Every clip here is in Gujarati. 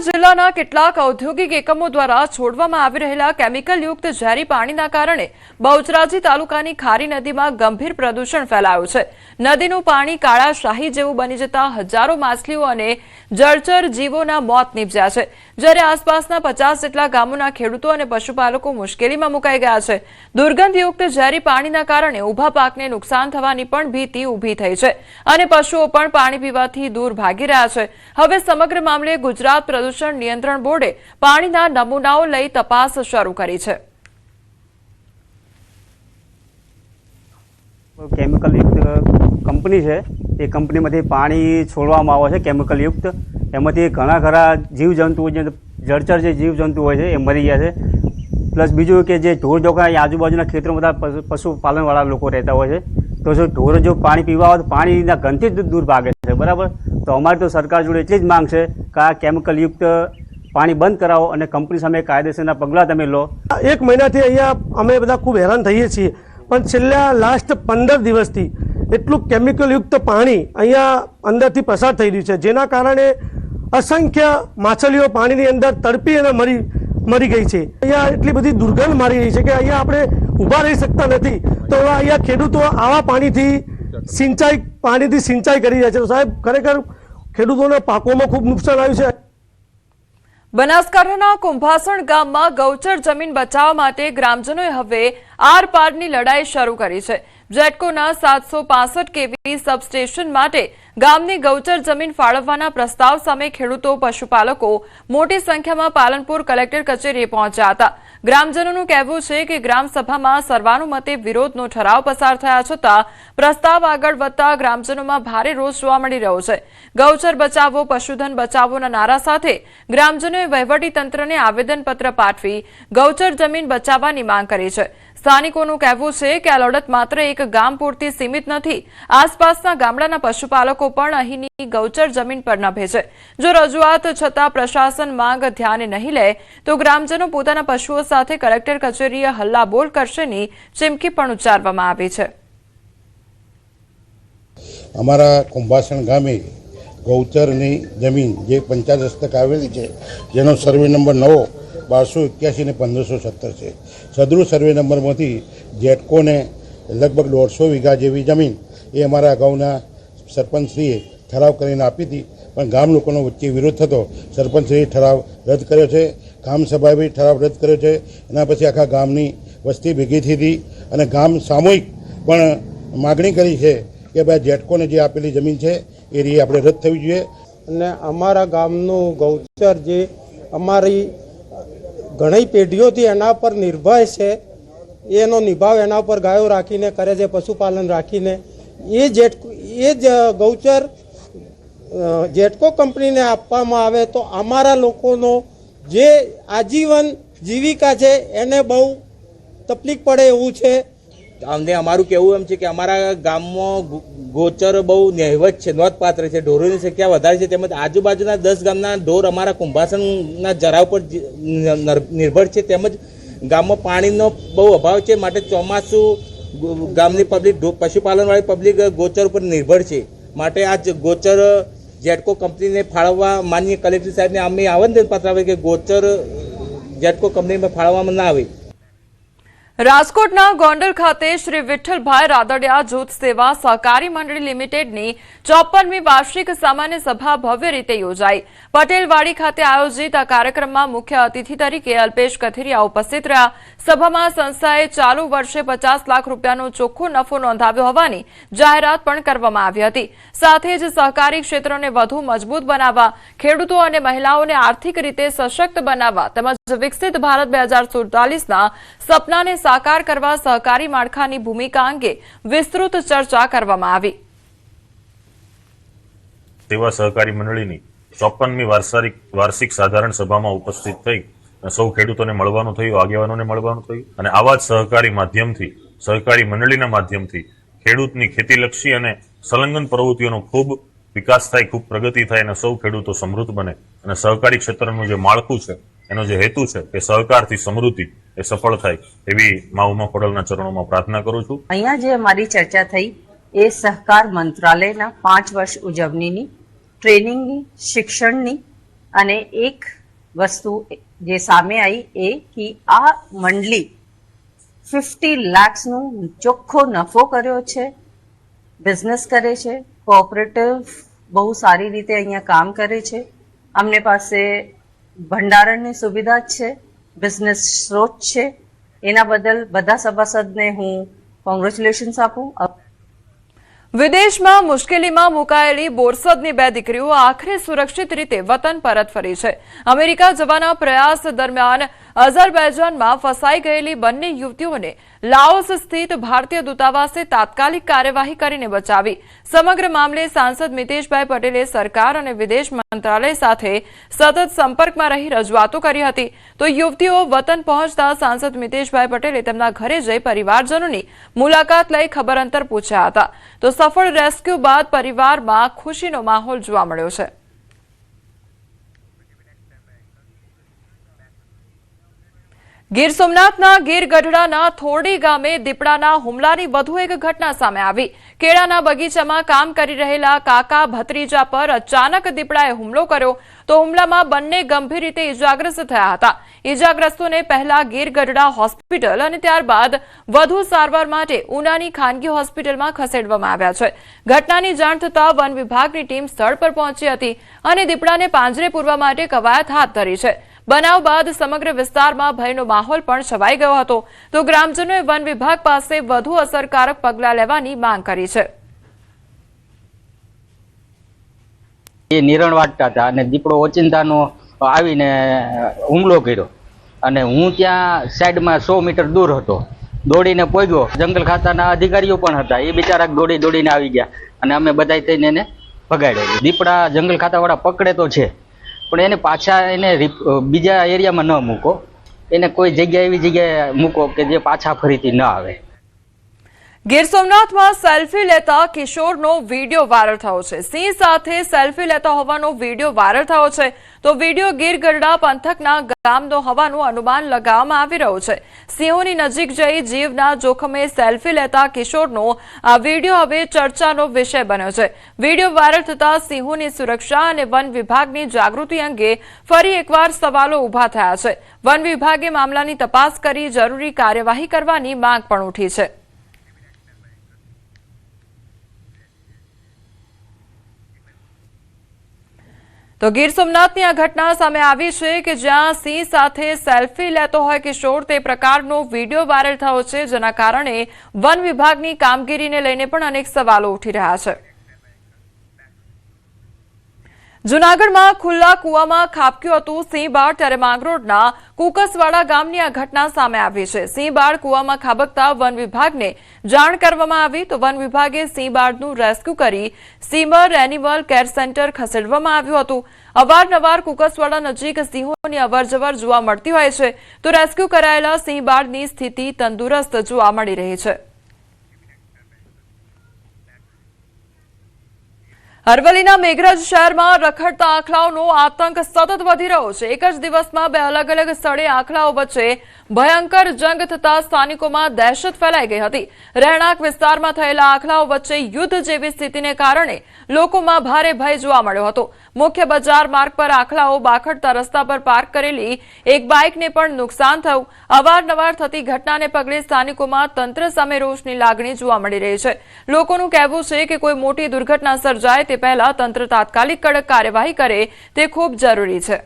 જિલ્લાના કેટલાક ઔદ્યોગિક એકમો દ્વારા છોડવામાં આવી રહેલા કેમિકલયુક્ત ઝેરી પાણીના કારણે બહુચરાજી તાલુકાની ખારી નદીમાં ગંભીર પ્રદૂષણ ફેલાયું છે। નદીનું પાણી કાળા શાહી જેવું બની જતા હજારો માછલીઓ અને જળચર જીવોના મોત નીપજ્યા છે, જ્યારે આસપાસના 50 જેટલા ગામોના ખેડૂતો અને પશુપાલકો મુશ્કેલીમાં મુકાઈ ગયા છે। દુર્ગંધયુક્ત ઝેરી પાણીના કારણે ઊભા પાકને નુકસાન થવાની પણ ભીતિ ઊભી થઈ છે અને પશુઓ પણ પાણી પીવાથી દૂર ભાગી રહ્યા છે। હવે સમગ્ર મામલે ગુજરાત પ્રદૂષણ નિયંત્રણ બોર્ડે પાણીના નમૂનાઓ લઈ તપાસ શરૂ કરી છે। કેમિકલયુક્ત કંપની છે, એ કંપનીમાંથી પાણી છોડવામાં આવે છે કેમિકલયુક્ત। એમાંથી ઘણા ખરા જીવજંતુઓ, જે જળચર જે જીવજંતુ હોય છે એ મરી ગયા છે। પ્લસ બીજું કે જે ઢોર ઢોકરા આજુબાજુના ખેતરોમાં બધા પશુપાલનવાળા લોકો રહેતા હોય છે, તો જો ઢોર જો પાણી પીવા હોય તો પાણીના ગંધથી જ દૂર ભાગે છે, બરાબર। તો અમારી તો સરકાર જોડે એટલી જ માંગ છે કે આ કેમિકલયુક્ત પાણી બંધ કરાવો અને કંપની સામે કાયદેસરના પગલાં તમે લો। એક મહિનાથી અહીંયા અમે બધા ખૂબ હેરાન થઈએ છીએ, પણ છેલ્લા લાસ્ટ 15 દિવસથી એટલું કેમિકલયુક્ત પાણી અહીંયા અંદરથી પસાર થઈ રહ્યું છે, જેના કારણે અસંખ્ય માછલીઓ પાણીની અંદર તડપી અને મરી ગઈ છે। અહીંયા એટલી બધી દુર્ગંધ મારી રહી છે કે અહીંયા આપણે ઊભા રહી શકતા નથી। તો એવા અહીંયા ખેડૂતો આવા પાણીથી સિંચાઈ કરી રહ્યા છે। તો સાહેબ, ખરેખર ખેડૂતોના પાકોમાં ખૂબ નુકસાન આવ્યું છે। બનાસકાંઠાના કુંભાસણ ગામમાં ગૌચર જમીન બચાવવા માટે ગ્રામજનોએ હવે આર પારની લડાઈ શરૂ કરી છે। જેટકોના 765 કેવી સબસ્ટેશન માટે ગામની ગૌચર જમીન ફાળવવાના પ્રસ્તાવ સામે ખેડૂતો પશુપાલકો મોટી સંખ્યામાં પાલનપુર કલેક્ટર કચેરીએ પહોંચ્યા હતા। ગ્રામજનોનું કહેવું છે કે ગ્રામસભામાં સર્વાનુમતે વિરોધનો ઠરાવ પસાર થયા છતાં પ્રસ્તાવ આગળ વધતા ગ્રામજનોમાં ભારે રોષ જોવા મળી રહ્યો છે। ગૌચર બચાવો, પશુધન બચાવોના નારા સાથે ગ્રામજનોએ વહીવટીતંત્રને આવેદનપત્ર પાઠવી ગૌચર જમીન બચાવવાની માંગ કરી છે। સ્થાનિકોનું કહેવું છે કે આ લડત માત્ર એક ગામ પૂરતી સીમિત નથી, આસપાસના ગામડાના પશુપાલકો પણ અહીંની ગૌચર જમીન પર નભે છે। જો રજૂઆત છતાં પ્રશાસન માંગ ધ્યાને નહીં લે તો ગ્રામજનો પોતાના પશુઓ સાથે કલેક્ટર કચેરીએ હલ્લાબોલ કરશેની ચીમકી પણ ઉચ્ચારવામાં આવી છે। અમારા કુંભાસણ ગામે ગૌચરની જમીન જે પંચાયત હસ્તક આવેલી છે, જેનો સર્વે નંબર 9 1281 ને 1570 છે। સદરૂ સર્વે નંબરમાંથી જેટકોને લગભગ 150 વીઘા જેવી જમીન એ અમારા અગાઉના સરપંચશ્રીએ ઠરાવ કરીને આપી હતી, પણ ગામ લોકોનો વચ્ચે વિરોધ થતો સરપંચશ્રીએ ઠરાવ રદ કર્યો છે। ગ્રામસભાએ બી ઠરાવ રદ કર્યો છે। એના પછી આખા ગામની વસ્તી ભેગી થઈ હતી અને ગામ સામૂહિક પણ માગણી કરી છે કે ભાઈ જેટકોને જે આપેલી જમીન છે એ રીતે આપણે રદ થવી જોઈએ। અને અમારા ગામનું ગૌચર જે અમારી ઘણી પેઢીઓથી એના પર નિર્ભર છે, એનો નિભાવ એના પર ગાયો રાખીને કરે છે, પશુપાલન રાખીને એ જ ગૌચર જેટકો કંપનીને આપવામાં આવે તો અમારા લોકોનો જે આજીવન જીવિકા છે એને બહુ તકલીફ પડે એવું છે। અમને અમારું કહેવું એમ છે કે અમારા ગામમાં ગોચર બહુ નહિવત છે, નોંધપાત્ર છે। ઢોરોની સંખ્યા વધારે છે, તેમજ આજુબાજુના 10 ગામના ઢોર અમારા કુંભાસણના જરાવ પર નિર્ભર છે, તેમજ ગામમાં પાણીનો બહુ અભાવ છે, માટે ચોમાસું ગામની પબ્લિક પશુપાલનવાળી પબ્લિક ગોચર ઉપર નિર્ભર છે। માટે આ ગોચર જેટકો કંપનીને ફાળવવા માનનીય કલેક્ટર સાહેબને અમે આવેદનપત્ર આપે કે ગોચર જેટકો કંપનીમાં ફાળવવામાં ના આવે। રાજકોટના ગોંડલ ખાતે શ્રી વિઠ્ઠલભાઈ રાદડિયા જૂથ સેવા સહકારી મંડળી લિમિટેડની 54મી વાર્ષિક સામાન્ય સભા ભવ્ય રીતે યોજાઈ। પટેલવાડી ખાતે આયોજિત આ કાર્યક્રમમાં મુખ્ય અતિથિ તરીકે અલ્પેશ કથિરિયા ઉપસ્થિત રહ્યા। સભામાં સંસ્થાએ ચાલુ વર્ષે 50 લાખ રૂપિયાનો ચોખ્ખો નફો નોંધાવ્યો હોવાની જાહેરાત પણ કરવામાં આવી હતી। સાથે જ સહકારી ક્ષેત્રને વધુ મજબૂત બનાવવા, ખેડૂતો અને મહિલાઓને આર્થિક રીતે સશક્ત બનાવવા તેમજ વિકસિત ભારત 2047ના સપનાને સાકાર કરવા સહકારી માળખાની ભૂમિકા અંગે વિસ્તૃત ચર્ચા કરવામાં આવી। સેવા સહકારી મંડળીની 54મી વાર્ષિક સાધારણ સભામાં ઉપસ્થિત થઈ સૌ ખેડૂતોને મળવાનું થયું, આગેવાનોને મળવાનું થયું અને આવા જ સહકારી માધ્યમથી, સહકારી મંડળીના માધ્યમથી ખેડૂતની ખેતીલક્ષી અને સંલગ્ન પ્રવૃત્તિઓનો ખૂબ વિકાસ થાય, ખૂબ પ્રગતિ થાય અને સૌ ખેડૂતો સમૃદ્ધ બને અને સહકારી ક્ષેત્રનું જે માળખું છે, એનો જે હેતુ છે કે સહકારથી સમૃદ્ધિ એ સફળ થાય એવી મા ઉમા ખોડલના ચરણોમાં પ્રાર્થના કરું છું। અહીંયા જે અમારી ચર્ચા થઈ એ સહકાર મંત્રાલયના 5 વર્ષ ઉજવણીની, ટ્રેનિંગની, શિક્ષણની અને એક વસ્તુ જે સામે આવી એ કે આ મંડળી 50 લાખનું ચોખ્ખો નફો કર્યો છે, બિઝનેસ કરે છે, કોઓપરેટિવ બહુ સારી રીતે અહીંયા કામ કરે છે. અમને પાસે ભંડારણની સુવિધા છે, બિઝનેસ સ્ત્રોત છે. એના બદલ બધા સભાસદને હું કોંગ્રેચ્યુલેશન્સ આપું. વિદેશમાં મુશ્કેલીમાં મુકાયેલી બોરસદની 2 દીકરીઓ આખરે સુરક્ષિત રીતે વતન પરત ફરી છે. અમેરિકા જવાના પ્રયાસ દરમિયાન અઝરબૈજાનમાં ફસાઈ ગયેલી બંને યુવતીઓને લાઓસ સ્થિત ભારતીય દૂતાવાસે તાત્કાલિક કાર્યવાહી કરીને બચાવી. સમગ્ર મામલે સાંસદ મિતેશભાઈ પટેલે સરકાર અને વિદેશ મંત્રાલય સાથે સતત સંપર્કમાં રહી રજૂઆતો કરી હતી. તો યુવતીઓ વતન પહોંચતા સાંસદ મિતેશભાઈ પટેલે તેમના ઘરે જઈ પરિવારજનોની મુલાકાત લઈ ખબર અંતર પૂછ્યા હતા. તો સફળ રેસ્ક્યુ બાદ પરિવારમાં ખુશીનો માહોલ જોવા મળ્યો છે. ગીર સોમનાથના ગીર ગઢડાના થોરડી ગામે દીપડાના હુમલાની વધુ એક ઘટના સામે આવી. કેળાના બગીચામાં કામ કરી રહેલા કાકા ભત્રીજા પર અચાનક દીપડાએ હુમલો કર્યો તો હુમલામાં બંને ગંભીર રીતે ઇજાગ્રસ્ત થયા હતા. ઇજાગ્રસ્તોને પહેલા ગીર ગઢડા હોસ્પિટલ અને ત્યારબાદ વધુ સારવાર માટે ઉનાની ખાનગી હોસ્પિટલમાં ખસેડવામાં આવ્યા છે. ઘટનાની જાણ થતાં વન વિભાગની ટીમ સ્થળ પર પહોંચી હતી અને દીપડાને પાંજરે પૂરવા માટે કવાયત હાથ ધરી છે. બનાવ બાદ સમગ્ર વિસ્તારમાં ભયનો માહોલ પણ છવાઈ ગયો હતો. તો ગ્રામજનોએ વન વિભાગ પાસે વધુ અસરકારક પગલાં લેવાની માંગ કરી છે. એ નિરણ વાટતા હતા અને દીપડો ઓચિંતાનો આવીને હુમલો કર્યો અને હું ત્યાં સાઈડમાં 100 મીટર દૂર હતો. દોડીને પહોંચ્યો. જંગલ ખાતાના અધિકારીઓ પણ હતા. એ બિચારા દોડીને આવી ગયા અને અમે બધા થઈને એને ભગાડ્યો. દીપડા જંગલ ખાતાવાળા પકડે તો છે પણ એને પાછા બીજા એરિયામાં ન મૂકો. એને કોઈ જગ્યા એવી જગ્યાએ મૂકો કે જે પાછા ફરીથી ન આવે. ગીર સોમનાથમાં સેલ્ફી લેતા કિશોરનો વિડીયો વાયરલ થયો છે. સિંહ સાથે સેલ્ફી લેતા હોવાનો વિડીયો વાયરલ થયો છે. તો વિડીયો ગીર ગઢડા પંથકના ગામનો હોવાનું અનુમાન લગાવવામાં આવી રહ્યું છે. સિંહોની નજીક જઈ જીવના જોખમે સેલ્ફી લેતા કિશોરનો આ વિડીયો હવે ચર્ચાનો વિષય બન્યો છે. વિડીયો વાયરલ થતા સિંહોની સુરક્ષા અને વન વિભાગની જાગૃતિ અંગે ફરી એકવાર સવાલો ઉભા થયા છે. વન વિભાગે મામલાની તપાસ કરી જરૂરી કાર્યવાહી કરવાની માંગ પણ ઉઠી છે. તો ગીર સોમનાથની આ ઘટના સામે આવી છે કે જ્યાં સિંહ સાથે સેલ્ફી લેતો હોય કિશોર તે પ્રકારનો વિડીયો વાયરલ થયો છે, જેના કારણે વન વિભાગની કામગીરીને લઈને પણ અનેક સવાલો ઉઠી રહ્યા છે. જૂનાગઢમાં ખુલ્લા કુવામાં ખાબક્યું હતું સિંહબાળ, ત્યારે માંગરોળના કુકસવાડા ગામની આ ઘટના સામે આવી છે. સિંહબાળ કુવામાં ખાબકતા વન વિભાગને જાણ કરવામાં આવી તો વન વિભાગે સિંહબાળનું રેસ્ક્યુ કરી સીમર એનિમલ કેર સેન્ટર ખસેડવામાં આવ્યું હતું. અવારનવાર કુકસવાડા નજીક સિંહોની અવરજવર જોવા મળતી હોય છે તો રેસ્ક્યુ કરાયેલા સિંહબાળની સ્થિતિ તંદુરસ્ત જોવા મળી રહી છે. અરવલ્લીના મેઘરજ શહેરમાં રખડતા આખલાઓનો આતંક સતત વધી રહ્યો છે. એક જ દિવસમાં 2 અલગ અલગ સ્થળે આખલાઓ વચ્ચે ભયંકર જંગ થતા સ્થાનિકોમાં દહેશત ફેલાઈ ગઈ હતી. રહેણાંક વિસ્તારમાં થયેલા આખલાઓ વચ્ચે યુદ્ધ જેવી સ્થિતિને કારણે લોકોમાં ભારે ભય જોવા મળ્યો હતો. મુખ્ય બજાર માર્ગ પર આખલાઓ બાખડતા રસ્તા પર પાર્ક કરેલી એક બાઇકને પણ નુકસાન થયું. અવારનવાર થતી ઘટનાને પગલે સ્થાનિકોમાં તંત્ર સામે રોષની લાગણી જોવા મળી રહી છે. લોકોનું કહેવું છે કે કોઈ મોટી દુર્ઘટના સર્જાય તે પહેલા તંત્ર તાત્કાલિક કડક કાર્યવાહી કરે તે ખૂબ જરૂરી છે.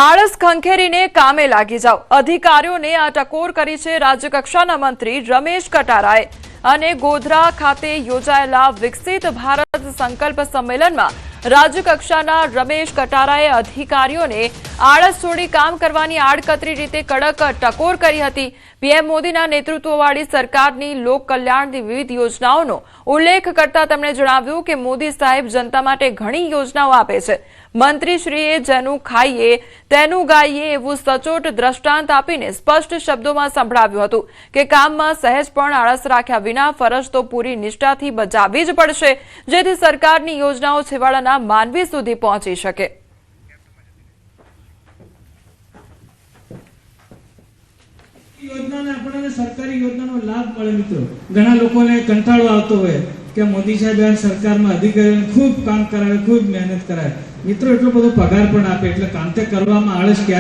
આળસ ખંખેરીને કામે લાગી જાઓ, અધિકારીઓને આ ટકોર કરી છે રાજ્યકક્ષાના મંત્રી રમેશ કટારાએ. અને ગોધરા ખાતે યોજાયેલા વિકસિત ભારત સંકલ્પ સંમેલનમાં રાજ્યકક્ષાના રમેશ કટારાએ અધિકારીઓને આળસ છોડી કામ કરવાની આડકતરી રીતે કડક ટકોર કરી હતી. પીએમ મોદીના નેતૃત્વવાળી સરકારની લોક કલ્યાણની વિવિધ યોજનાઓનો ઉલ્લેખ કરતા તેમણે જણાવ્યું કે મોદી સાહેબ જનતા માટે ઘણી યોજનાઓ આપે છે. મંત્રીશ્રીએ જેનું ખાઈએ તેનું ગાઈએ એવું સચોટ દ્રષ્ટાંત આપીને સ્પષ્ટ શબ્દોમાં સંભળાવ્યું હતું કે કામમાં સહેજ પણ આળસ રાખ્યા વિના ફરજ તો પૂરી નિષ્ઠાથી બજાવવી જ પડશે, જેથી સરકારની યોજનાઓ છેવાડાના માનવી સુધી પહોંચી શકે. યોજનાને આપણને સરકારી યોજનાનો લાભ મળે. મિત્રો ઘણા લોકોને કંટાળો આવતો હોય કે મોદી સાહેબ આ સરકારમાં અધિકારીઓને ખૂબ કામ કરાવે, ખૂબ મહેનત કરાવે. મિત્રો એટલો બધો પગાર પણ આપે એટલે કામ તે કરવામાં આળસ ક્યારે